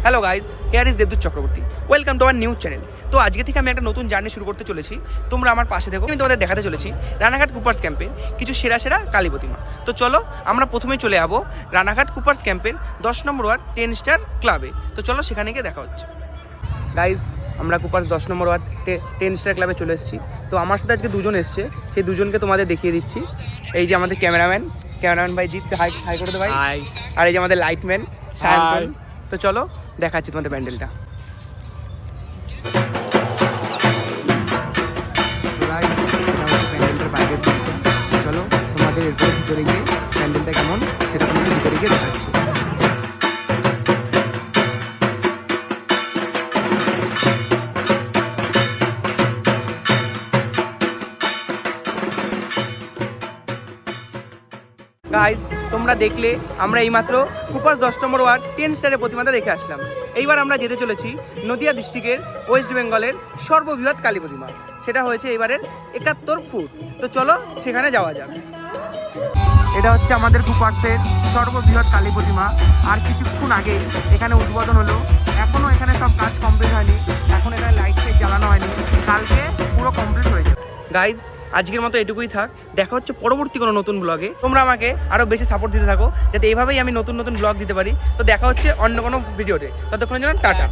Hello guys, here is Debdut Chakraborty. Welcome to our news channel. তো আজকে থেকে আমি একটা নতুন জার্নি শুরু করতে চলেছি। তোমরা আমার পাশে দেখো। আমি তোমাদের দেখাতে চলেছি রানাঘাট কুপার্স ক্যাম্পের কিছু সেরা সেরা কালী প্রতিমা। তো চলো আমরা প্রথমে চলে যাবো রানাঘাট কুপার্স ক্যাম্পের 10 নম্বর ওয়ার্ড 10 স্টার ক্লাবে। তো চলো সেখানে গিয়ে দেখা হচ্ছে। গাইজ, আমরা কুপার্স 10 নম্বর ওয়ার্ড 10 স্টার ক্লাবে চলে এসেছি। তো আমার সাথে আজকে দুজন এসছে, সেই দুজনকে তোমাদের দেখিয়ে দিচ্ছি। এই যে আমাদের ক্যামেরাম্যান ভাই জিৎ, হাই করে দে ভাই। আর এই যে আমাদের লাইটম্যান সায়ন্তন। তো চলো দেখাচ্ছি তোমাদের প্যান্ডেলটা। প্যান্ডেলটার বাইরের দিকটা চলো তোমাদের এরপরে ভিতরে গিয়ে প্যান্ডেলটা কেমন সেটা তোমাদের ভিতরে গিয়ে দেখাচ্ছি। গাইজ, তোমরা দেখলে আমরা এইমাত্র কুপার্স 10 নম্বর ওয়ার্ড 10 স্টারের প্রতিমাটা দেখে আসলাম। এইবার আমরা যেতে চলেছি নদিয়া ডিস্ট্রিক্টের ওয়েস্ট বেঙ্গলের সর্ববৃহৎ কালী প্রতিমা। সেটা হয়েছে এবারের 71 ফুট। তো চলো সেখানে যাওয়া যাক। এটা হচ্ছে আমাদের কুপার্সের সর্ববৃহৎ কালী প্রতিমা। আর কিছুক্ষণ আগে এখানে উদ্বোধন হলো। এখনও এখানে সব কাজ কমপ্লিট হয়নি, এখন এখানে লাইট ফাইট জ্বালানো হয়নি, কালকে পুরো কমপ্লিট হয়ে যাবে। গাইজ, আজকের মতো এটুকুই থাক। দেখা হচ্ছে পরবর্তী কোনো নতুন ব্লগে। তোমরা আমাকে আরও বেশি সাপোর্ট দিতে থাকো, যাতে এইভাবেই আমি নতুন নতুন ব্লগ দিতে পারি। তো দেখা হচ্ছে অন্য কোনো ভিডিওতে। ততক্ষণের জন্য টাটা।